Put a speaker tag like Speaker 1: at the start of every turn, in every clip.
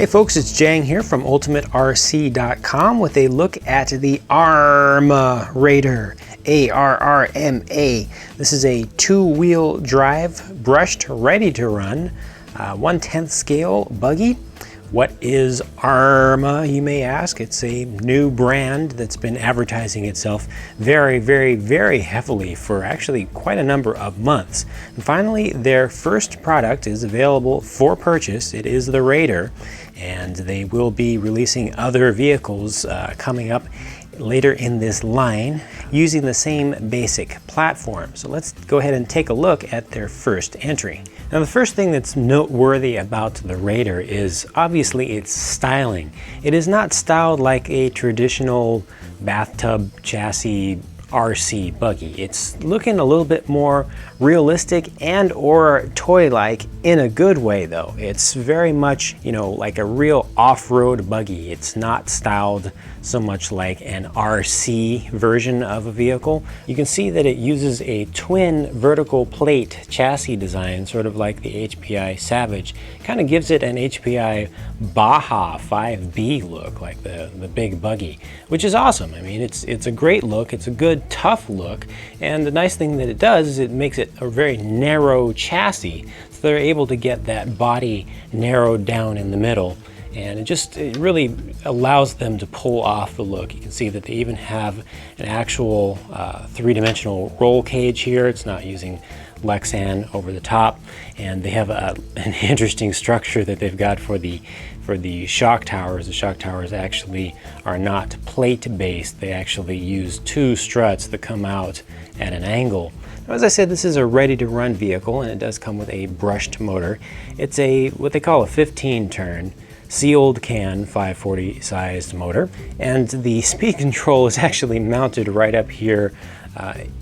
Speaker 1: Hey folks, it's Jang here from ultimaterc.com with a look at the ARRMA Raider, ARRMA. This is a two-wheel drive, brushed, ready to run, 1/10 scale buggy. What is ARRMA, you may ask? It's a new brand that's been advertising itself very, very, very heavily for actually quite a number of months. And finally, their first product is available for purchase. It is the Raider, and they will be releasing other vehicles coming up later in this line using the same basic platform. So let's go ahead and take a look at their first entry. Now, the first thing that's noteworthy about the Raider is obviously its styling. It is not styled like a traditional bathtub chassis RC buggy. It's looking a little bit more realistic and or toy-like in a good way though. It's very much, like a real off-road buggy. It's not styled so much like an RC version of a vehicle. You can see that it uses a twin vertical plate chassis design, sort of like the HPI Savage. Kind of gives it an HPI Baja 5B look, like the big buggy, which is awesome. I mean, it's a great look. It's a good, tough look. And the nice thing that it does is it makes it a very narrow chassis. So they're able to get that body narrowed down in the middle. And it really allows them to pull off the look. You can see that they even have an actual three-dimensional roll cage here. It's not using Lexan over the top. And they have an interesting structure that they've got for the shock towers. The shock towers actually are not plate-based. They actually use two struts that come out at an angle. Now, as I said, this is a ready-to-run vehicle, and it does come with a brushed motor. It's what they call a 15-turn. Sealed can 540 sized motor, and the speed control is actually mounted right up here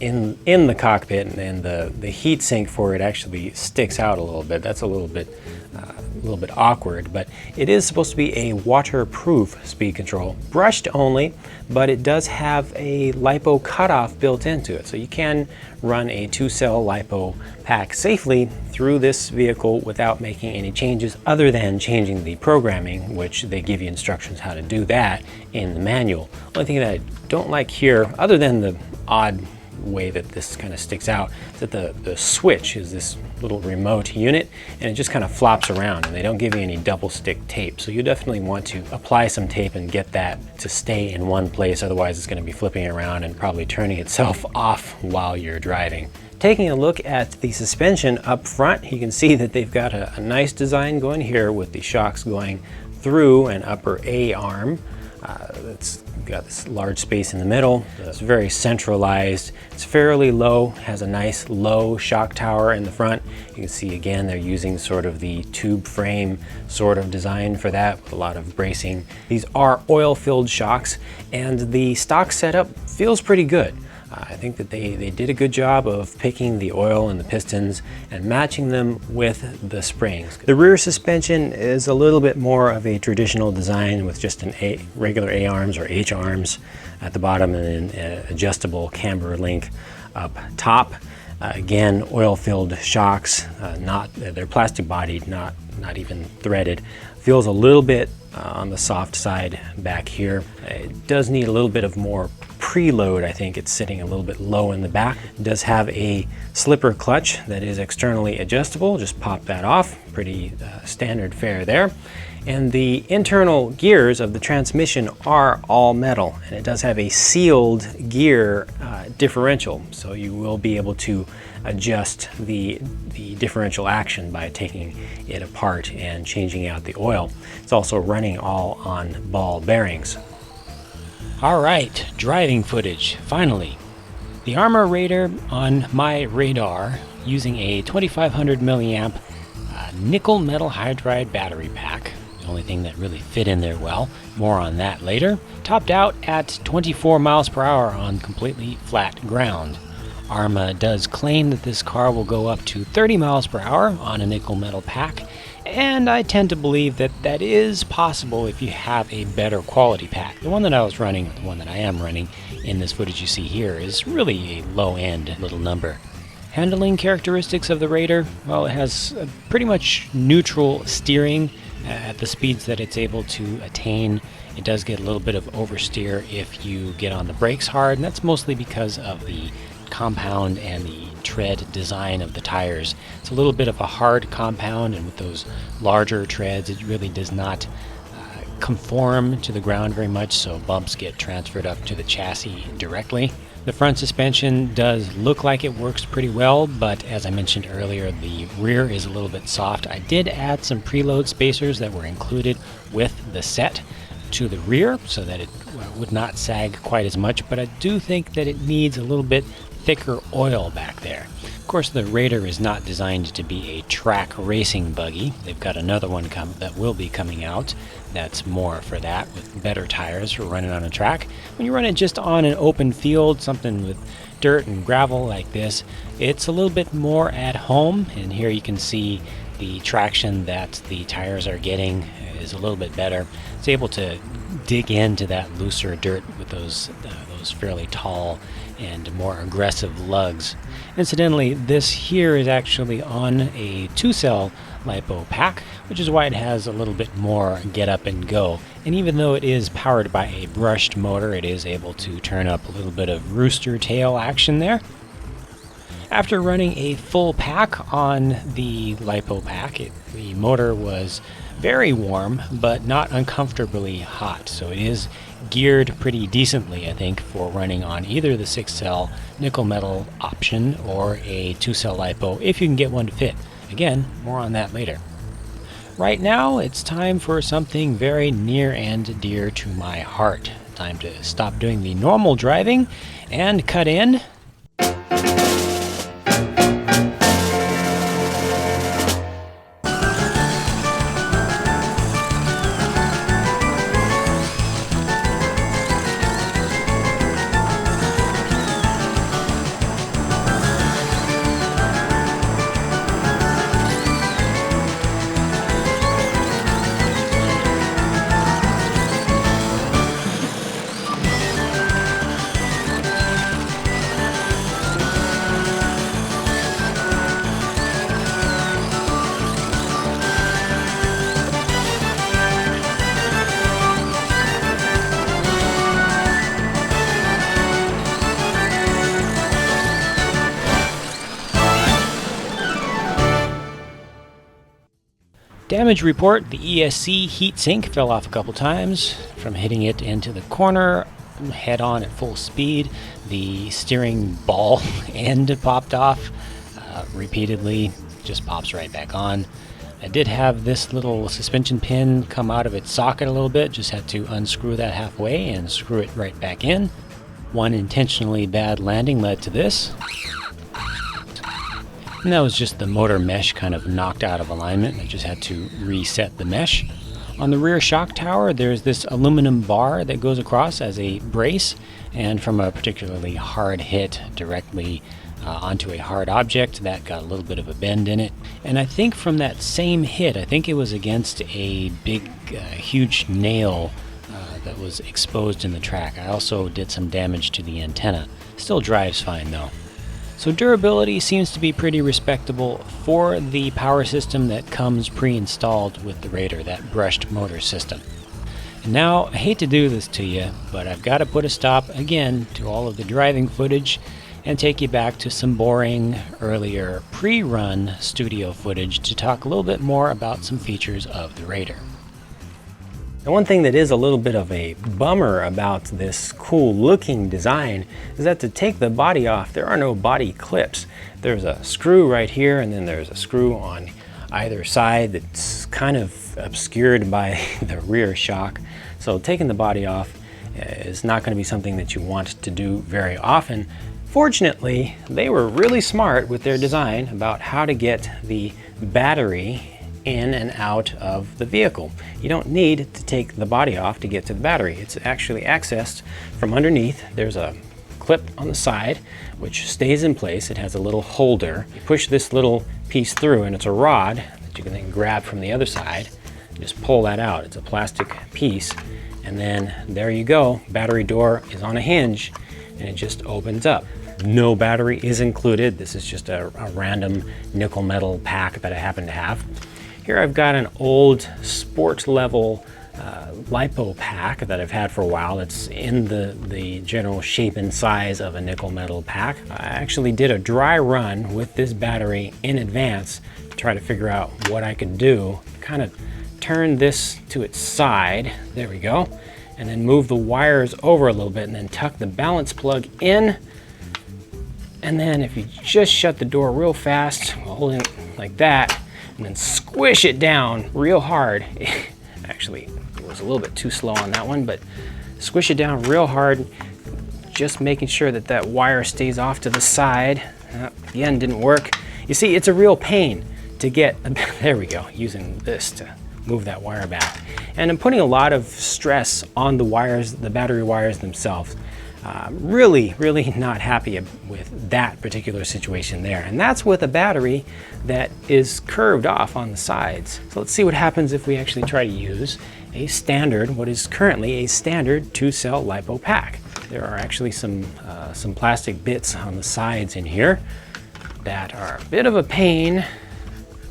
Speaker 1: in the cockpit, and the heat sink for it actually sticks out a little bit. That's a little bit awkward, but it is supposed to be a waterproof speed control, brushed only, but it does have a LiPo cutoff built into it, so you can run a 2-cell LiPo pack safely through this vehicle without making any changes other than changing the programming, which they give you instructions how to do that in the manual. Only thing that I don't like here, other than the odd way that this kind of sticks out, is that the switch is this little remote unit, and it just kind of flops around, and they don't give you any double stick tape. So you definitely want to apply some tape and get that to stay in one place, otherwise it's going to be flipping around and probably turning itself off while you're driving. Taking a look at the suspension up front, you can see that they've got a nice design going here with the shocks going through an upper A arm. It's got this large space in the middle. It's very centralized. It's fairly low, has a nice low shock tower in the front. You can see again they're using sort of the tube frame sort of design for that, with a lot of bracing. These are oil-filled shocks, and the stock setup feels pretty good. I think that they did a good job of picking the oil and the pistons and matching them with the springs. The rear suspension is a little bit more of a traditional design with just regular A-arms or H-arms at the bottom, and then an adjustable camber link up top. Again, oil-filled shocks, they're plastic bodied, not even threaded. Feels a little bit on the soft side back here. It does need a little bit of more preload. I think it's sitting a little bit low in the back. It does have a slipper clutch that is externally adjustable. Just pop that off. Pretty standard fare there. And the internal gears of the transmission are all metal, and it does have a sealed gear differential, so you will be able to adjust the differential action by taking it apart and changing out the oil. It's also running all on ball bearings. All right, driving footage, finally. The ARRMA Raider on my radar using a 2500 milliamp nickel metal hydride battery pack. The only thing that really fit in there well. More on that later. Topped out at 24 miles per hour on completely flat ground. ARRMA does claim that this car will go up to 30 miles per hour on a nickel metal pack, and I tend to believe that that is possible if you have a better quality pack. The one that I was running, the one that I am running in this footage you see here, is really a low-end little number. Handling characteristics of the Raider, well, it has a pretty much neutral steering. At the speeds that it's able to attain, it does get a little bit of oversteer if you get on the brakes hard, and that's mostly because of the compound and the tread design of the tires. It's a little bit of a hard compound, and with those larger treads, it really does not conform to the ground very much, so bumps get transferred up to the chassis directly. The front suspension does look like it works pretty well, but as I mentioned earlier, the rear is a little bit soft. I did add some preload spacers that were included with the set to the rear so that it would not sag quite as much, but I do think that it needs a little bit thicker oil back there. Of course, the Raider is not designed to be a track racing buggy. They've got another one that will be coming out that's more for that, with better tires for running on a track. When you run it just on an open field, something with dirt and gravel like this, it's a little bit more at home, and here you can see the traction that the tires are getting is a little bit better. It's able to dig into that looser dirt with those fairly tall and more aggressive lugs. Incidentally, this here is actually on a 2-cell LiPo pack, which is why it has a little bit more get up and go. And even though it is powered by a brushed motor, it is able to turn up a little bit of rooster tail action there. After running a full pack on the LiPo pack, the motor was very warm, but not uncomfortably hot. So it is geared pretty decently, I think, for running on either the 6-cell nickel metal option or a 2-cell LiPo, if you can get one to fit. Again, more on that later. Right now, it's time for something very near and dear to my heart. Time to stop doing the normal driving and cut in. Damage report: the ESC heatsink fell off a couple times from hitting it into the corner head on at full speed. The steering ball end popped off repeatedly, just pops right back on. I did have this little suspension pin come out of its socket a little bit, just had to unscrew that halfway and screw it right back in. One intentionally bad landing led to this. And that was just the motor mesh kind of knocked out of alignment. I just had to reset the mesh. On the rear shock tower, there's this aluminum bar that goes across as a brace, and from a particularly hard hit directly onto a hard object, that got a little bit of a bend in it. And I think from that same hit, I think it was against a big, huge nail that was exposed in the track. I also did some damage to the antenna. Still drives fine though. So durability seems to be pretty respectable for the power system that comes pre-installed with the Raider, that brushed motor system. And now, I hate to do this to you, but I've got to put a stop again to all of the driving footage and take you back to some boring, earlier pre-run studio footage to talk a little bit more about some features of the Raider.
Speaker 2: The one thing that is a little bit of a bummer about this cool looking design is that to take the body off, there are no body clips. There's a screw right here, and then there's a screw on either side that's kind of obscured by the rear shock. So taking the body off is not going to be something that you want to do very often. Fortunately, they were really smart with their design about how to get the battery in and out of the vehicle. You don't need to take the body off to get to the battery. It's actually accessed from underneath. There's a clip on the side which stays in place. It has a little holder. You push this little piece through, and it's a rod that you can then grab from the other side. Just pull that out. It's a plastic piece, and then there you go. Battery door is on a hinge, and it just opens up. No battery is included. This is just a random nickel metal pack that I happen to have. Here I've got an old sport level LiPo pack that I've had for a while. It's in the general shape and size of a nickel metal pack. I actually did a dry run with this battery in advance to try to figure out what I could do. Kind of turn this to its side, there we go, and then move the wires over a little bit and then tuck the balance plug in. And then if you just shut the door real fast while holding it like that, and then squish it down real hard. Actually, it was a little bit too slow on that one, but squish it down real hard, just making sure that that wire stays off to the side. Again, didn't work. You see, it's a real pain to get, there we go, using this to move that wire back. And I'm putting a lot of stress on the wires, the battery wires themselves. Really not happy with that particular situation there. And that's with a battery that is curved off on the sides. So let's see what happens if we actually try to use a standard, what is currently a standard 2-cell LiPo pack. There are actually some plastic bits on the sides in here that are a bit of a pain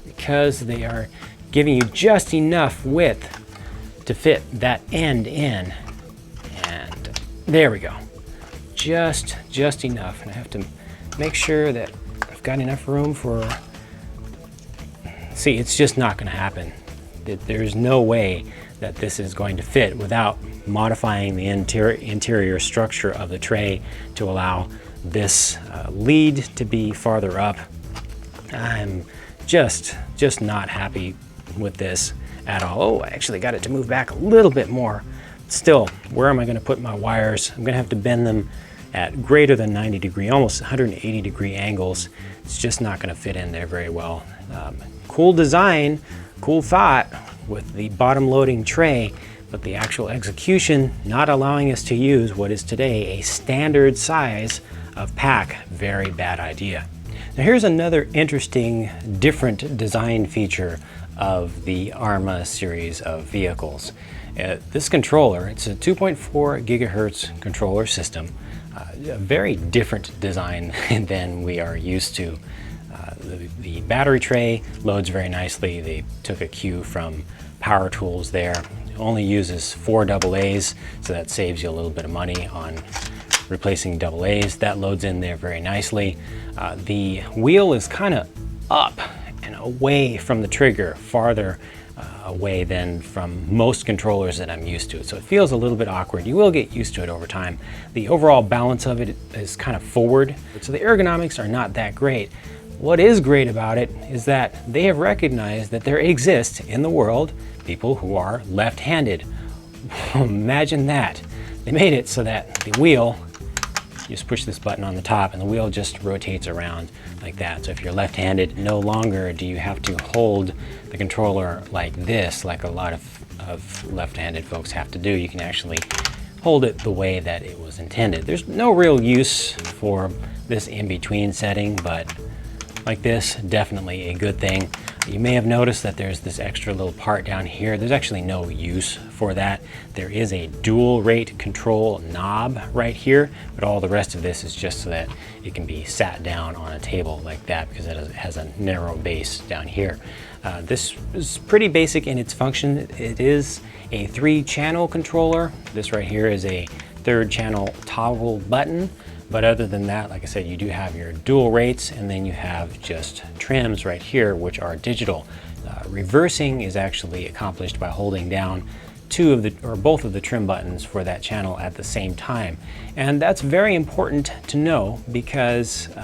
Speaker 2: because they are giving you just enough width to fit that end in. And there we go. Just enough. And I have to make sure that I've got enough room for, see, it's just not going to happen. There's no way that this is going to fit without modifying the interior structure of the tray to allow this lead to be farther up. I'm just not happy with this at all. Oh, I actually got it to move back a little bit more. Still, where am I going to put my wires? I'm going to have to bend them at greater than 90 degree, almost 180 degree angles. It's just not going to fit in there very well. Cool design, cool thought with the bottom loading tray, but the actual execution not allowing us to use what is today a standard size of pack. Very bad idea. Now here's another interesting, different design feature of the ARRMA series of vehicles. This controller, it's a 2.4 gigahertz controller system, a very different design than we are used to. The battery tray loads very nicely. They took a cue from power tools there. It only uses 4 AA's, so that saves you a little bit of money on replacing AA's. That loads in there very nicely. The wheel is kind of up and away from the trigger, farther away than from most controllers that I'm used to. So it feels a little bit awkward. You will get used to it over time. The overall balance of it is kind of forward, so the ergonomics are not that great. What is great about it is that they have recognized that there exist in the world people who are left-handed. Imagine that. They made it so that the wheel, you just push this button on the top and the wheel just rotates around like that. So if you're left-handed, no longer do you have to hold the controller like this, like a lot of left-handed folks have to do. You can actually hold it the way that it was intended. There's no real use for this in-between setting, but like this, definitely a good thing. You may have noticed that there's this extra little part down here. There's actually no use for that. There is a dual rate control knob right here, but all the rest of this is just so that it can be sat down on a table like that because it has a narrow base down here. This is pretty basic in its function. It is a 3-channel controller. This right here is a 3rd channel toggle button. But other than that, like I said, you do have your dual rates, and then you have just trims right here, which are digital. Reversing is actually accomplished by holding down both of the trim buttons for that channel at the same time. And that's very important to know because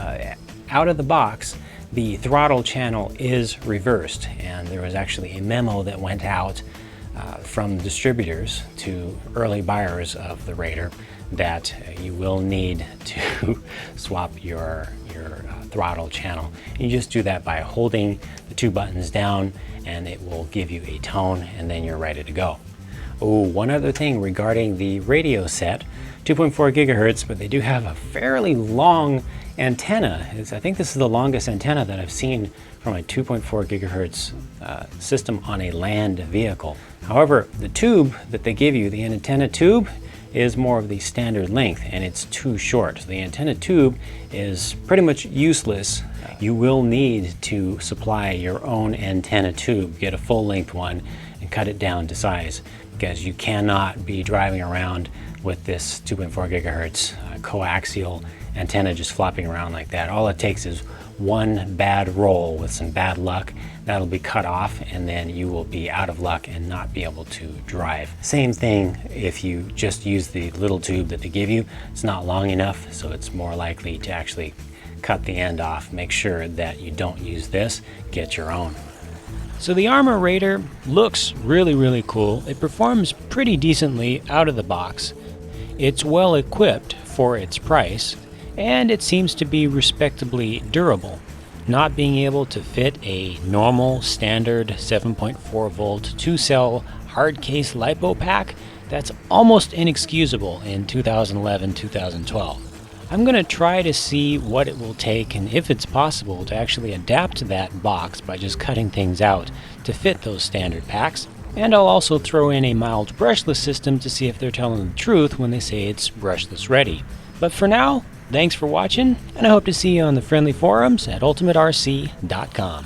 Speaker 2: out of the box, the throttle channel is reversed. And there was actually a memo that went out from distributors to early buyers of the Raider that you will need to swap your throttle channel. And you just do that by holding the 2 buttons down and it will give you a tone and then you're ready to go. Oh, one other thing regarding the radio set, 2.4 gigahertz, but they do have a fairly long antenna. I think this is the longest antenna that I've seen from a 2.4 gigahertz system on a land vehicle. However, the tube that they give you, the antenna tube, is more of the standard length, and it's too short. So the antenna tube is pretty much useless. You will need to supply your own antenna tube, get a full length one, and cut it down to size, because you cannot be driving around with this 2.4 gigahertz coaxial antenna just flopping around like that. All it takes is one bad roll with some bad luck. That'll be cut off, and then you will be out of luck and not be able to drive. Same thing if you just use the little tube that they give you. It's not long enough, so it's more likely to actually cut the end off. Make sure that you don't use this, get your own. So the ARRMA Raider looks really cool. It performs pretty decently out of the box. It's well equipped for its price, and it seems to be respectably durable. Not being able to fit a normal standard 7.4 volt 2-cell hard case LiPo pack, that's almost inexcusable in 2011-2012. I'm going to try to see what it will take, and if it's possible, to actually adapt that box by just cutting things out to fit those standard packs. And I'll also throw in a mild brushless system to see if they're telling the truth when they say it's brushless ready. But for now, thanks for watching, and I hope to see you on the friendly forums at ultimaterc.com.